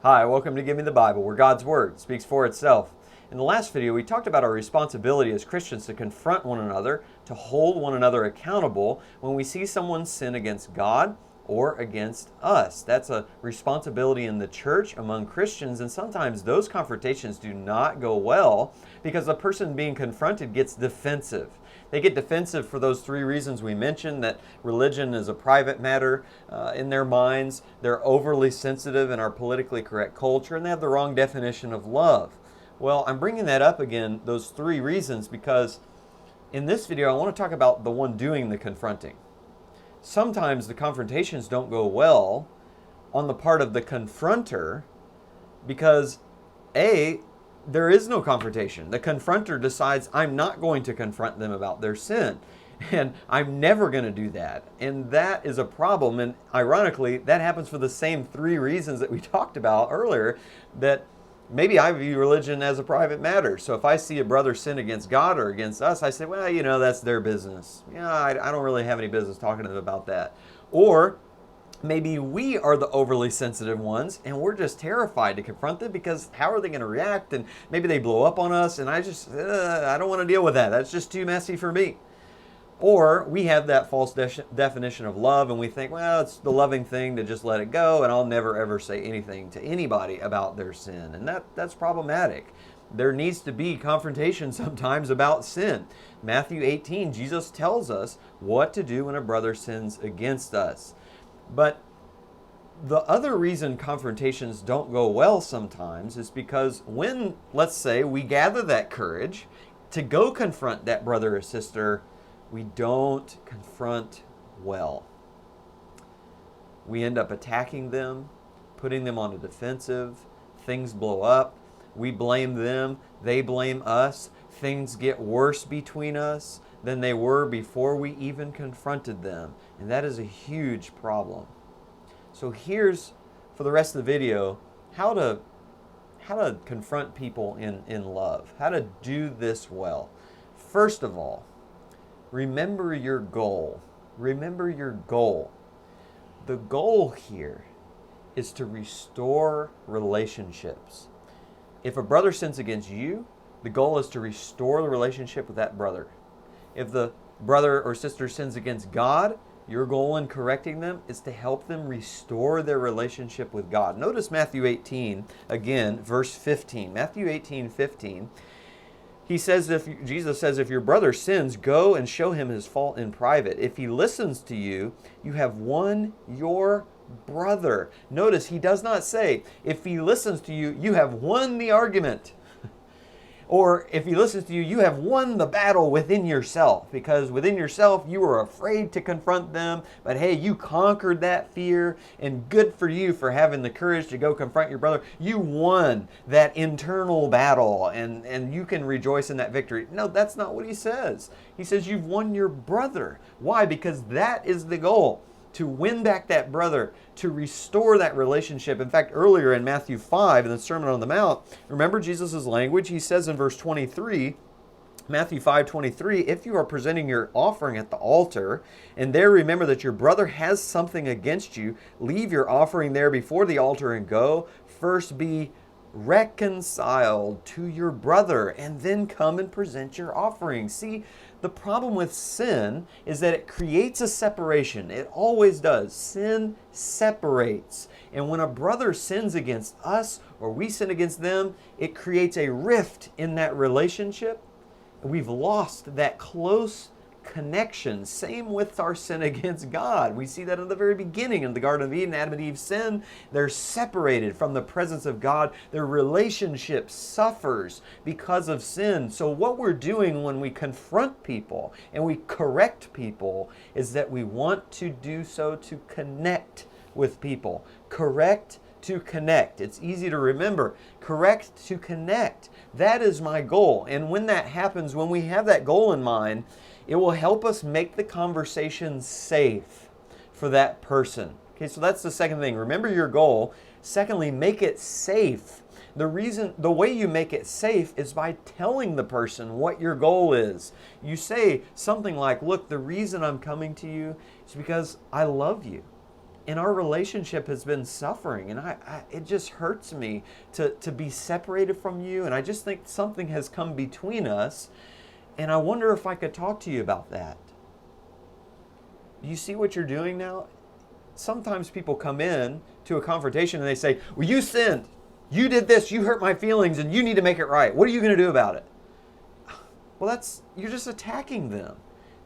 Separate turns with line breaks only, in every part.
Hi, welcome to Give Me the Bible, where God's Word speaks for itself. In the last video, we talked about our responsibility as Christians to confront one another, to hold one another accountable when we see someone sin against God or against us. That's a responsibility in the church among Christians, and sometimes those confrontations do not go well because the person being confronted gets defensive. They get defensive for those three reasons we mentioned, that religion is a private matter in their minds, they're overly sensitive in our politically correct culture, and they have the wrong definition of love. Well, I'm bringing that up again, those three reasons, because in this video I want to talk about the one doing the confronting. Sometimes the confrontations don't go well on the part of the confronter because there is no confrontation. The confronter decides, I'm not going to confront them about their sin. And I'm never going to do that. And that is a problem. And ironically, that happens for the same three reasons that we talked about earlier, that maybe I view religion as a private matter. So if I see a brother sin against God or against us, I say, well, that's their business. I don't really have any business talking to them about that. Or maybe we are the overly sensitive ones and we're just terrified to confront them because how are they going to react? And maybe they blow up on us and I don't want to deal with that. That's just too messy for me. Or we have that false definition of love and we think, well, it's the loving thing to just let it go and I'll never ever say anything to anybody about their sin. And that's problematic. There needs to be confrontation sometimes about sin. Matthew 18, Jesus tells us what to do when a brother sins against us. But the other reason confrontations don't go well sometimes is because when, let's say, we gather that courage to go confront that brother or sister, we don't confront well. We end up attacking them, putting them on the defensive, things blow up, we blame them, they blame us, things get worse between us than they were before we even confronted them. And that is a huge problem. So here's, for the rest of the video, how to confront people in love, how to do this well. First of all, remember your goal. Remember your goal. The goal here is to restore relationships. If a brother sins against you, the goal is to restore the relationship with that brother. If the brother or sister sins against God, your goal in correcting them is to help them restore their relationship with God. Notice Matthew 18, again, verse 15. Matthew 18:15. Jesus says, if your brother sins, go and show him his fault in private. If he listens to you, you have won your brother. Notice he does not say, if he listens to you, you have won the argument. Or if he listens to you, you have won the battle within yourself, because within yourself you were afraid to confront them, but hey, you conquered that fear, and good for you for having the courage to go confront your brother. You won that internal battle, and you can rejoice in that victory. No, that's not what he says. He says you've won your brother. Why? Because that is the goal. To win back that brother, to restore that relationship. In fact, earlier in Matthew 5, in the Sermon on the Mount, remember Jesus' language? He says in verse 23, Matthew 5:23, if you are presenting your offering at the altar, and there remember that your brother has something against you, leave your offering there before the altar and go. First be reconciled to your brother, and then come and present your offering. See, the problem with sin is that it creates a separation. It always does. Sin separates. And when a brother sins against us or we sin against them, it creates a rift in that relationship. We've lost that close connection. Same with our sin against God. We see that in the very beginning in the Garden of Eden. Adam and Eve sin. They're separated from the presence of God. Their relationship suffers because of sin. So what we're doing when we confront people and we correct people is that we want to do so to connect with people. Correct to connect. It's easy to remember. Correct to connect. That is my goal. And when that happens, when we have that goal in mind, it will help us make the conversation safe for that person. Okay, so that's the second thing. Remember your goal. Secondly, make it safe. The way you make it safe is by telling the person what your goal is. You say something like, look, the reason I'm coming to you is because I love you. and our relationship has been suffering, and it just hurts me to be separated from you, and I just think something has come between us, and I wonder if I could talk to you about that. Do you see what you're doing now? Sometimes people come in to a confrontation and they say, well, you sinned. You did this. You hurt my feelings and you need to make it right. What are you going to do about it? Well, you're just attacking them.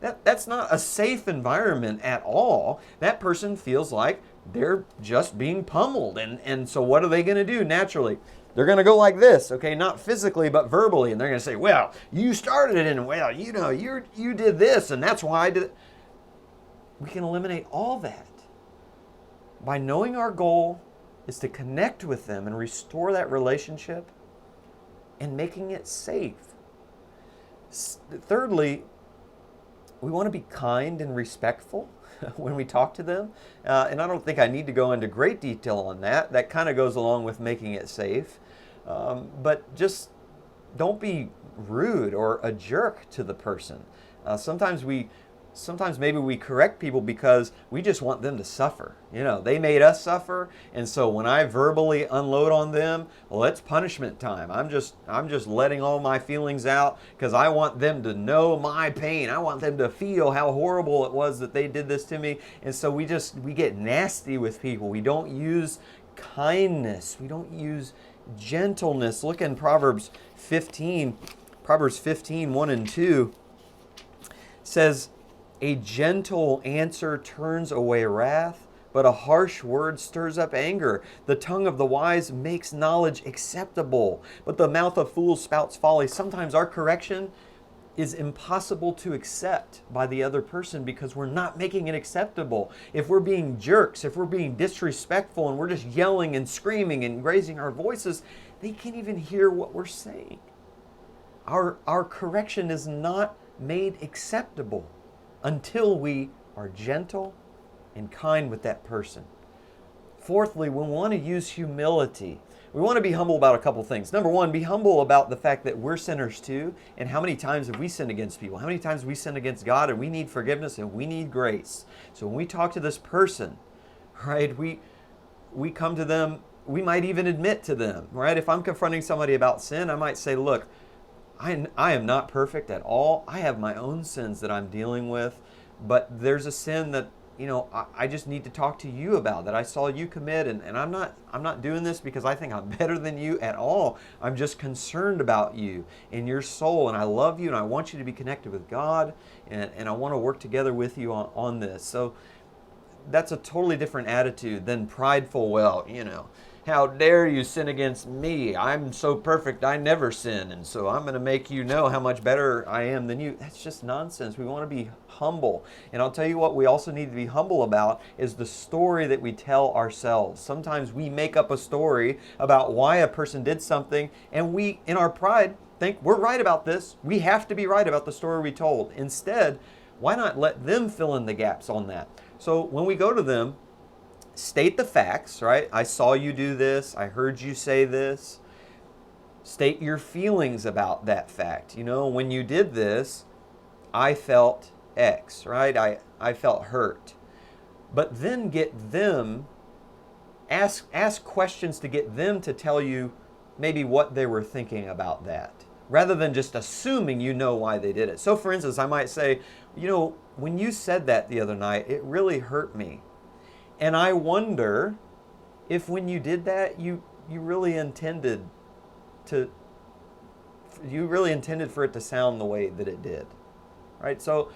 That's not a safe environment at all. That person feels like they're just being pummeled. And so what are they going to do naturally? They're going to go like this, okay? Not physically, but verbally. And they're going to say, well, you started it, and well, you did this, and that's why I did it. We can eliminate all that by knowing our goal is to connect with them and restore that relationship and making it safe. Thirdly, we want to be kind and respectful when we talk to them. And I don't think I need to go into great detail on that. That kind of goes along with making it safe. But just don't be rude or a jerk to the person. Sometimes maybe we correct people because we just want them to suffer. They made us suffer, and so when I verbally unload on them, well, it's punishment time. I'm just letting all my feelings out because I want them to know my pain. I want them to feel how horrible it was that they did this to me. And so we get nasty with people. We don't use kindness. We don't use gentleness. Look in Proverbs 15, 1 and 2 says, a gentle answer turns away wrath, but a harsh word stirs up anger. The tongue of the wise makes knowledge acceptable, but the mouth of fools spouts folly. Sometimes our correction is impossible to accept by the other person because we're not making it acceptable. If we're being jerks, if we're being disrespectful, and we're just yelling and screaming and raising our voices, they can't even hear what we're saying. Our correction is not made acceptable until we are gentle and kind with that person. Fourthly, we want to use humility. We want to be humble about a couple things. Number one, be humble about the fact that we're sinners too, and how many times have we sinned against people? How many times have we sinned against God, and we need forgiveness and we need grace. So when we talk to this person, right, we come to them, we might even admit to them, right? If I'm confronting somebody about sin, I might say, look, I am not perfect at all. I have my own sins that I'm dealing with, but there's a sin that I just need to talk to you about, that I saw you commit, and I'm not doing this because I think I'm better than you at all. I'm just concerned about you and your soul, and I love you, and I want you to be connected with God, and I want to work together with you on this. So that's a totally different attitude than prideful, well, how dare you sin against me? I'm so perfect, I never sin, and so I'm going to make you know how much better I am than you. That's just nonsense. We want to be humble. And I'll tell you what we also need to be humble about is the story that we tell ourselves. Sometimes we make up a story about why a person did something, and we, in our pride, think we're right about this. We have to be right about the story we told. Instead, why not let them fill in the gaps on that? So when we go to them, state the facts, right? I saw you do this. I heard you say this. State your feelings about that fact. When you did this, I felt X, right? I felt hurt. But then get them, ask questions to get them to tell you maybe what they were thinking about that, rather than just assuming you know why they did it. So for instance, I might say, when you said that the other night, it really hurt me. And I wonder if when you did that, you really intended for it to sound the way that it did, right? So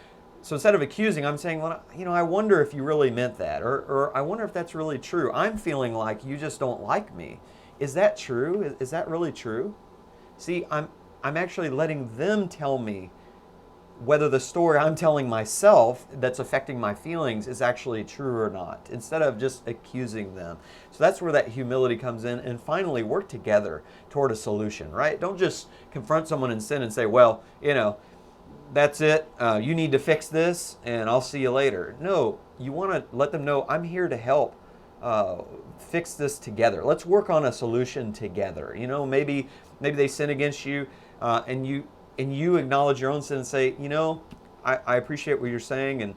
instead of accusing, I'm saying, well, I wonder if you really meant that, or I wonder if that's really true. I'm feeling like you just don't like me. Is that true? Is that really true? See, I'm actually letting them tell me whether the story I'm telling myself that's affecting my feelings is actually true or not, instead of just accusing them. So that's where that humility comes in. And finally, work together toward a solution, right? Don't just confront someone in sin and say, well, that's it. You need to fix this, and I'll see you later. No, you want to let them know, I'm here to help fix this together. Let's work on a solution together. Maybe they sin against you, and you acknowledge your own sin and say, I appreciate what you're saying, and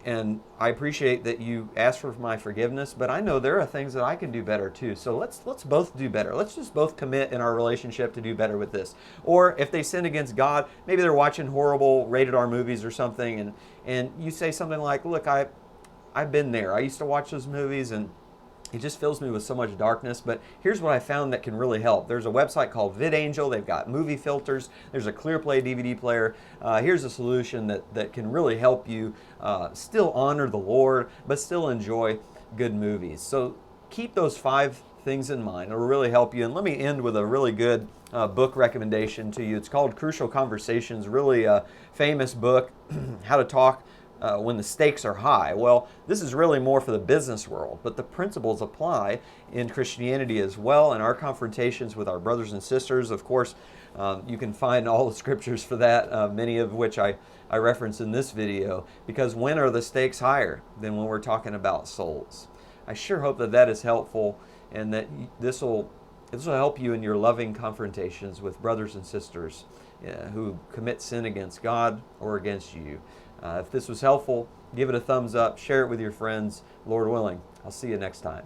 and I appreciate that you asked for my forgiveness, but I know there are things that I can do better too. So let's both do better. Let's just both commit in our relationship to do better with this. Or if they sin against God, maybe they're watching horrible rated R movies or something, and you say something like, "Look, I've been there. I used to watch those movies, and it just fills me with so much darkness, but here's what I found that can really help. There's a website called VidAngel. They've got movie filters. There's a ClearPlay DVD player. Here's a solution that can really help you still honor the Lord, but still enjoy good movies." So keep those 5 things in mind. It'll really help you. And let me end with a really good book recommendation to you. It's called Crucial Conversations, really a famous book, How to Talk when the stakes are high. Well, this is really more for the business world, but the principles apply in Christianity as well, in our confrontations with our brothers and sisters. Of course, you can find all the scriptures for that, many of which I reference in this video, because when are the stakes higher than when we're talking about souls? I sure hope that that is helpful, and that this will help you in your loving confrontations with brothers and sisters who commit sin against God or against you. If this was helpful, give it a thumbs up, share it with your friends. Lord willing, I'll see you next time.